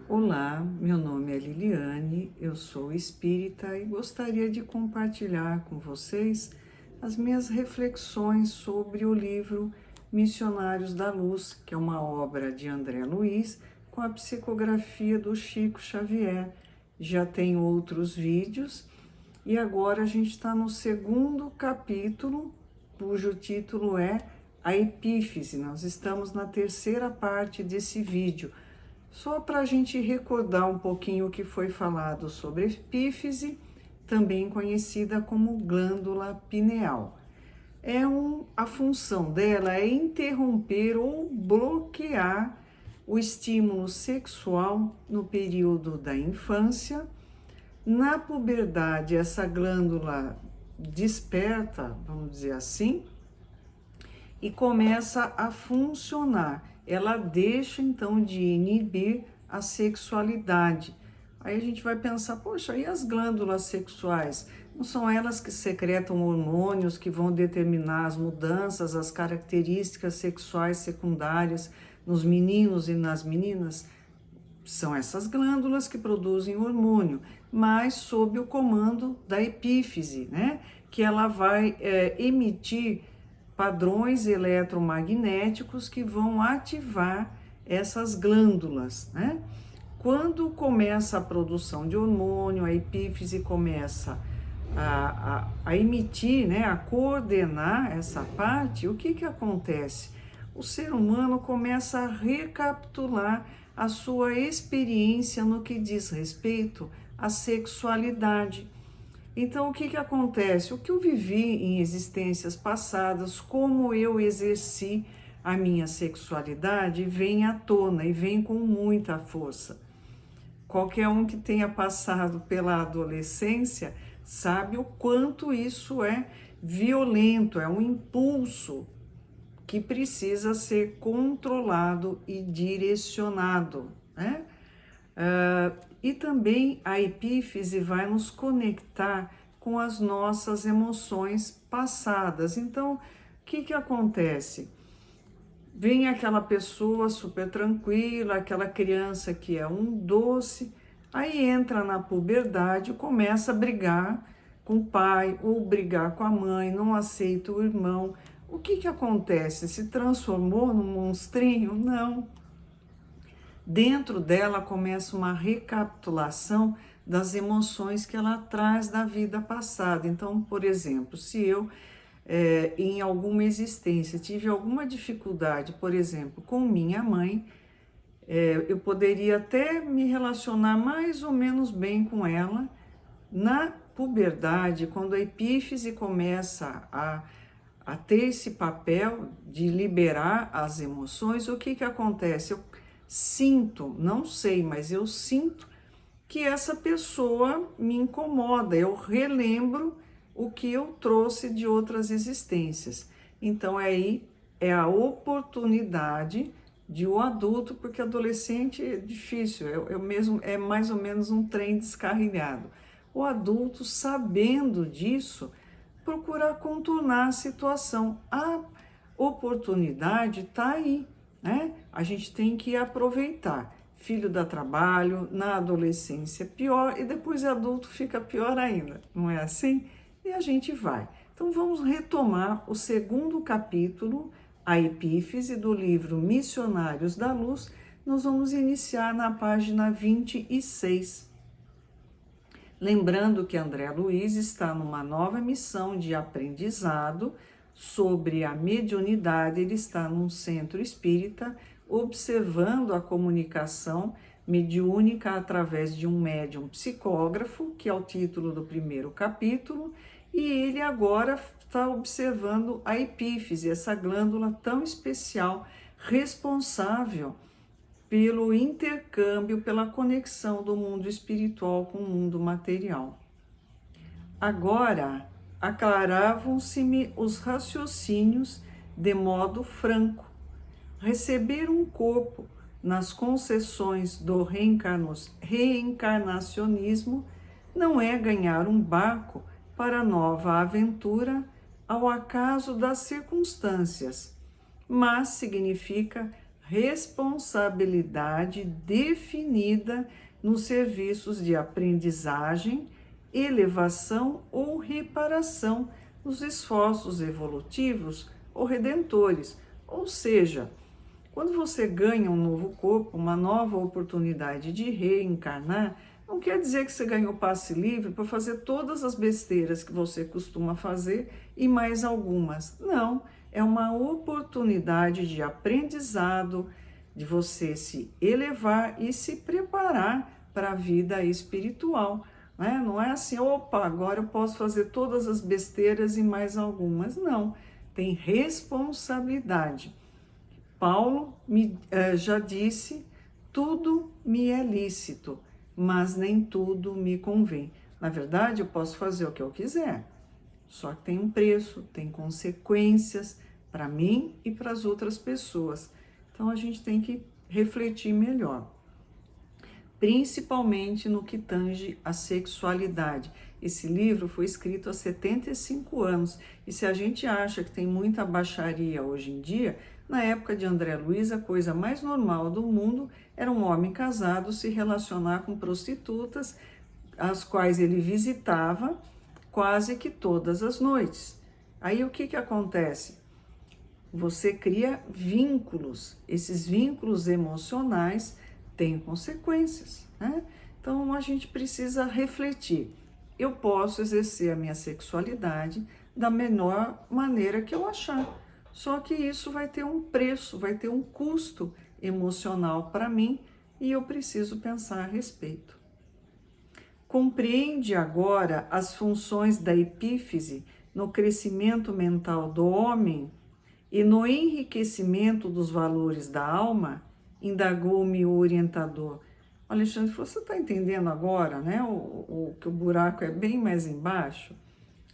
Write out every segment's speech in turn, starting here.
Olá, meu nome é Liliane, eu sou espírita e gostaria de compartilhar com vocês as minhas reflexões sobre o livro Missionários da Luz, que é uma obra de André Luiz, com a psicografia do Chico Xavier. Já tem outros vídeos e agora a gente está no segundo capítulo, cujo título é A Epífise. Nós estamos na terceira parte desse vídeo. Só para a gente recordar um pouquinho o que foi falado sobre a epífise, também conhecida como glândula pineal. A função dela é interromper ou bloquear o estímulo sexual no período da infância. Na puberdade, essa glândula desperta, vamos dizer assim, e começa a funcionar. Ela deixa então de inibir a sexualidade. Aí a gente vai pensar, poxa, e as glândulas sexuais? Não são elas que secretam hormônios que vão determinar as mudanças, as características sexuais secundárias nos meninos e nas meninas? São essas glândulas que produzem hormônio, mas sob o comando da epífise, né? Que ela vai emitir padrões eletromagnéticos que vão ativar essas glândulas, né? Quando começa a produção de hormônio, a epífise começa a emitir, né, a coordenar essa parte, o que acontece? O ser humano começa a recapitular a sua experiência no que diz respeito à sexualidade. Então, o que acontece? O que eu vivi em existências passadas, como eu exerci a minha sexualidade, vem à tona e vem com muita força. Qualquer um que tenha passado pela adolescência sabe o quanto isso é violento, é um impulso que precisa ser controlado e direcionado, né? E também a epífise vai nos conectar com as nossas emoções passadas. Então, o que acontece? Vem aquela pessoa super tranquila, aquela criança que é um doce, aí entra na puberdade, começa a brigar com o pai ou brigar com a mãe, não aceita o irmão. O que acontece? Se transformou num monstrinho? Não. Dentro dela começa uma recapitulação das emoções que ela traz da vida passada. Então, por exemplo, se eu em alguma existência tive alguma dificuldade, por exemplo, com minha mãe, eu poderia até me relacionar mais ou menos bem com ela. Na puberdade, quando a epífise começa a ter esse papel de liberar as emoções, o que acontece? Eu sinto, não sei, mas eu sinto que essa pessoa me incomoda, eu relembro o que eu trouxe de outras existências. Então aí é a oportunidade de o adulto, porque adolescente é difícil, eu mesmo é mais ou menos um trem descarrilhado. O adulto, sabendo disso, procurar contornar a situação. A oportunidade está aí, né? A gente tem que aproveitar. Filho dá trabalho, na adolescência pior, e depois de adulto fica pior ainda, não é assim? E a gente vai. Então vamos retomar o segundo capítulo, a epífise, do livro Missionários da Luz. Nós vamos iniciar na página 26. Lembrando que André Luiz está numa nova missão de aprendizado sobre a mediunidade. Ele está num centro espírita observando a comunicação mediúnica através de um médium psicógrafo, que é o título do primeiro capítulo, e ele agora está observando a epífise, essa glândula tão especial, responsável pelo intercâmbio, pela conexão do mundo espiritual com o mundo material. Agora, aclaravam-se-me os raciocínios de modo franco. Receber um corpo nas concessões do reencarnacionismo não é ganhar um barco para nova aventura ao acaso das circunstâncias, mas significa responsabilidade definida nos serviços de aprendizagem, elevação ou reparação nos esforços evolutivos ou redentores. Ou seja, quando você ganha um novo corpo, uma nova oportunidade de reencarnar, não quer dizer que você ganhou passe livre para fazer todas as besteiras que você costuma fazer e mais algumas. Não, é uma oportunidade de aprendizado, de você se elevar e se preparar para a vida espiritual. Né? Não é assim, opa, agora eu posso fazer todas as besteiras e mais algumas. Não, tem responsabilidade. Paulo já disse, tudo me é lícito, mas nem tudo me convém. Na verdade, eu posso fazer o que eu quiser, só que tem um preço, tem consequências para mim e para as outras pessoas. Então, a gente tem que refletir melhor, principalmente no que tange a sexualidade. Esse livro foi escrito há 75 anos, e se a gente acha que tem muita baixaria hoje em dia, na época de André Luiz, a coisa mais normal do mundo era um homem casado se relacionar com prostitutas, as quais ele visitava quase que todas as noites. Aí o que acontece? Você cria vínculos, esses vínculos emocionais têm consequências, né? Então a gente precisa refletir. Eu posso exercer a minha sexualidade da menor maneira que eu achar. Só que isso vai ter um preço, vai ter um custo emocional para mim e eu preciso pensar a respeito. Compreende agora as funções da epífise no crescimento mental do homem e no enriquecimento dos valores da alma? Indagou-me o orientador. Alexandre, você está entendendo agora, né? Que o buraco é bem mais embaixo?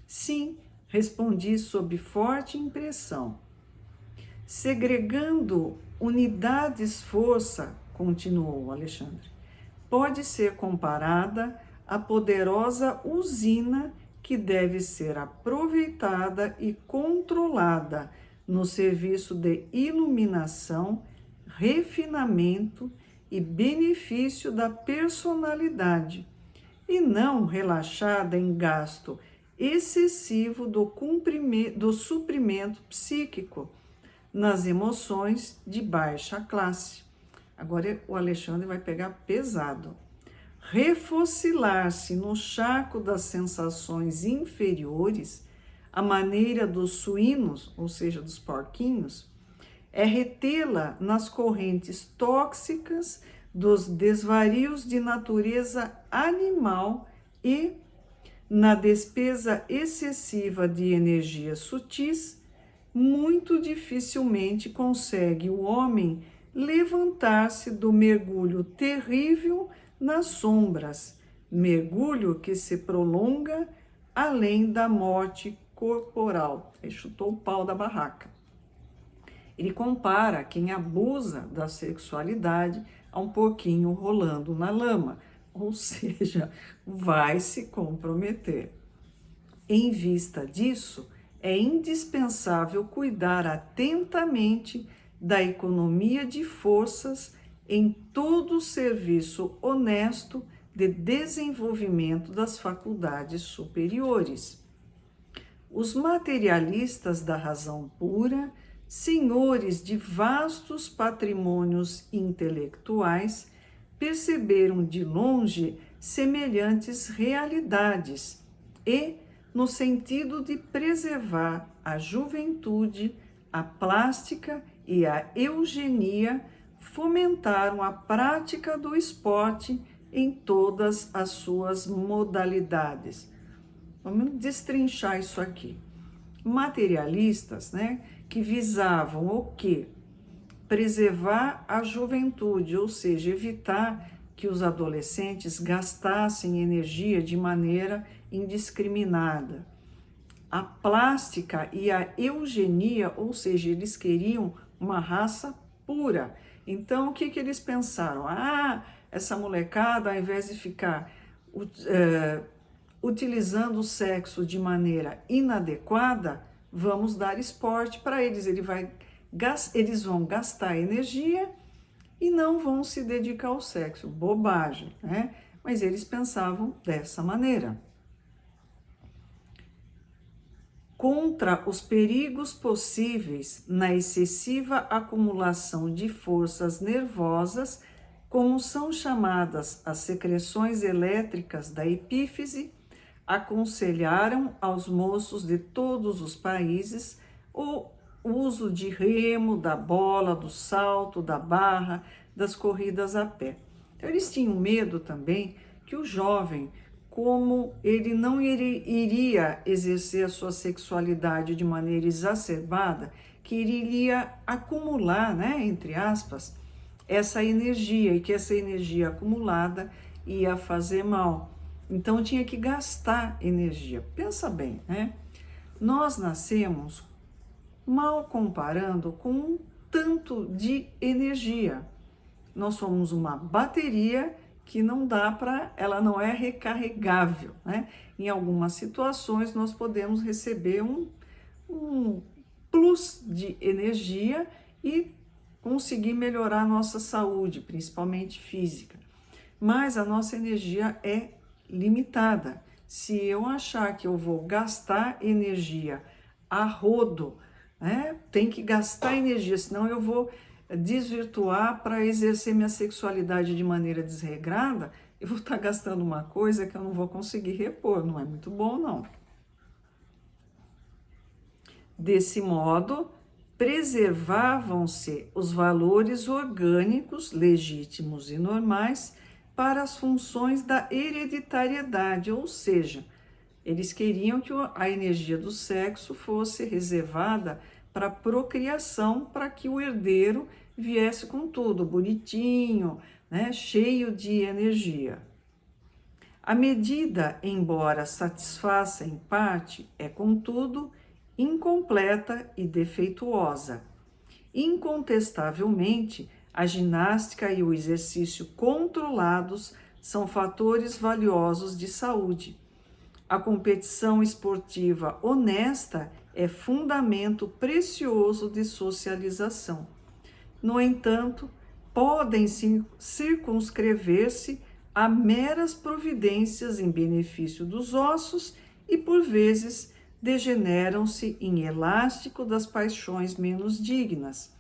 Sim, respondi sob forte impressão. Segregando unidades-força, continuou Alexandre, pode ser comparada à poderosa usina que deve ser aproveitada e controlada no serviço de iluminação, refinamento e benefício da personalidade, e não relaxada em gasto excessivo do suprimento psíquico nas emoções de baixa classe. Agora o Alexandre vai pegar pesado. Refocilar-se no charco das sensações inferiores, à maneira dos suínos, ou seja, dos porquinhos, é retê-la nas correntes tóxicas dos desvarios de natureza animal e na despesa excessiva de energias sutis. Muito dificilmente consegue o homem levantar-se do mergulho terrível nas sombras, mergulho que se prolonga além da morte corporal. Ele chutou o pau da barraca. Ele compara quem abusa da sexualidade a um porquinho rolando na lama, ou seja, vai se comprometer. Em vista disso, é indispensável cuidar atentamente da economia de forças em todo o serviço honesto de desenvolvimento das faculdades superiores. Os materialistas da razão pura, senhores de vastos patrimônios intelectuais, perceberam de longe semelhantes realidades e, no sentido de preservar a juventude, a plástica e a eugenia, fomentaram a prática do esporte em todas as suas modalidades. Vamos destrinchar isso aqui. Materialistas, né, que visavam o quê? Preservar a juventude, ou seja, evitar que os adolescentes gastassem energia de maneira indiscriminada. A plástica e a eugenia, ou seja, eles queriam uma raça pura. Então, o que eles pensaram? Essa molecada, ao invés de ficar utilizando o sexo de maneira inadequada, vamos dar esporte para eles. Ele vai eles vão gastar energia e não vão se dedicar ao sexo. Bobagem, né? Mas eles pensavam dessa maneira. Contra os perigos possíveis na excessiva acumulação de forças nervosas, como são chamadas as secreções elétricas da epífise, aconselharam aos moços de todos os países o uso de remo, da bola, do salto, da barra, das corridas a pé. Então, eles tinham medo também que o jovem, como ele não iria exercer a sua sexualidade de maneira exacerbada, que iria acumular, né, entre aspas, essa energia, e que essa energia acumulada ia fazer mal. Então tinha que gastar energia. Pensa bem, né? Nós nascemos mal comparando com um tanto de energia. Nós somos uma bateria que não dá para, ela não é recarregável, né? Em algumas situações nós podemos receber um plus de energia e conseguir melhorar a nossa saúde, principalmente física. Mas a nossa energia é limitada. Se eu achar que eu vou gastar energia a rodo, né? Tem que gastar energia, senão eu vou desvirtuar para exercer minha sexualidade de maneira desregrada, eu vou estar gastando uma coisa que eu não vou conseguir repor, não é muito bom, não. Desse modo, preservavam-se os valores orgânicos, legítimos e normais para as funções da hereditariedade, ou seja, eles queriam que a energia do sexo fosse reservada para procriação, para que o herdeiro viesse com tudo, bonitinho, né, cheio de energia. A medida, embora satisfaça em parte, é, contudo, incompleta e defeituosa. Incontestavelmente, a ginástica e o exercício controlados são fatores valiosos de saúde. A competição esportiva honesta é fundamento precioso de socialização. No entanto, podem circunscrever-se a meras providências em benefício dos ossos e, por vezes, degeneram-se em elástico das paixões menos dignas.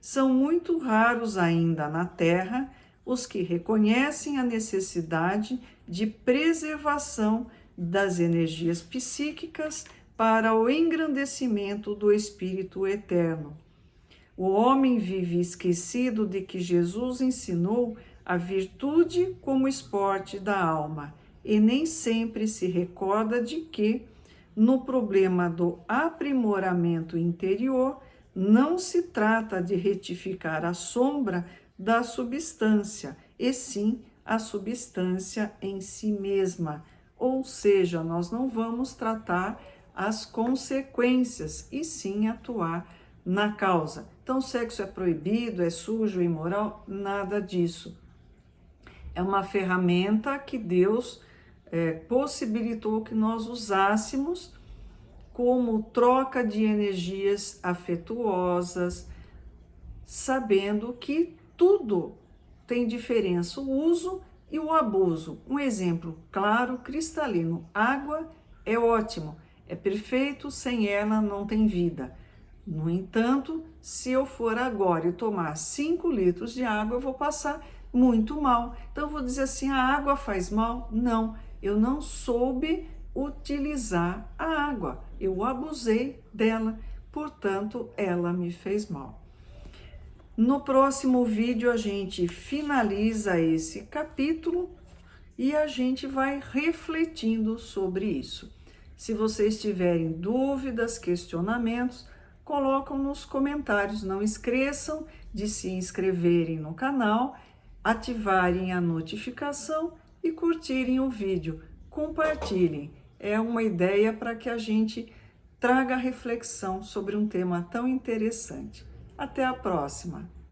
São muito raros ainda na Terra os que reconhecem a necessidade de preservação das energias psíquicas para o engrandecimento do Espírito eterno. O homem vive esquecido de que Jesus ensinou a virtude como esporte da alma e nem sempre se recorda de que, no problema do aprimoramento interior, não se trata de retificar a sombra da substância, e sim a substância em si mesma. Ou seja, nós não vamos tratar as consequências, e sim atuar na causa. Então, sexo é proibido, é sujo, é imoral? Nada disso. É uma ferramenta que Deus possibilitou que nós usássemos como troca de energias afetuosas, sabendo que tudo tem diferença, o uso e o abuso. Um exemplo claro, cristalino: água é ótimo, é perfeito, sem ela não tem vida. No entanto, se eu for agora e tomar 5 litros de água, eu vou passar muito mal. Então, eu vou dizer assim, a água faz mal? Não, eu não soube utilizar a água, eu abusei dela, portanto, ela me fez mal. No próximo vídeo, a gente finaliza esse capítulo e a gente vai refletindo sobre isso. Se vocês tiverem dúvidas, questionamentos, colocam nos comentários. Não esqueçam de se inscreverem no canal, ativarem a notificação e curtirem o vídeo. Compartilhem. É uma ideia para que a gente traga reflexão sobre um tema tão interessante. Até a próxima!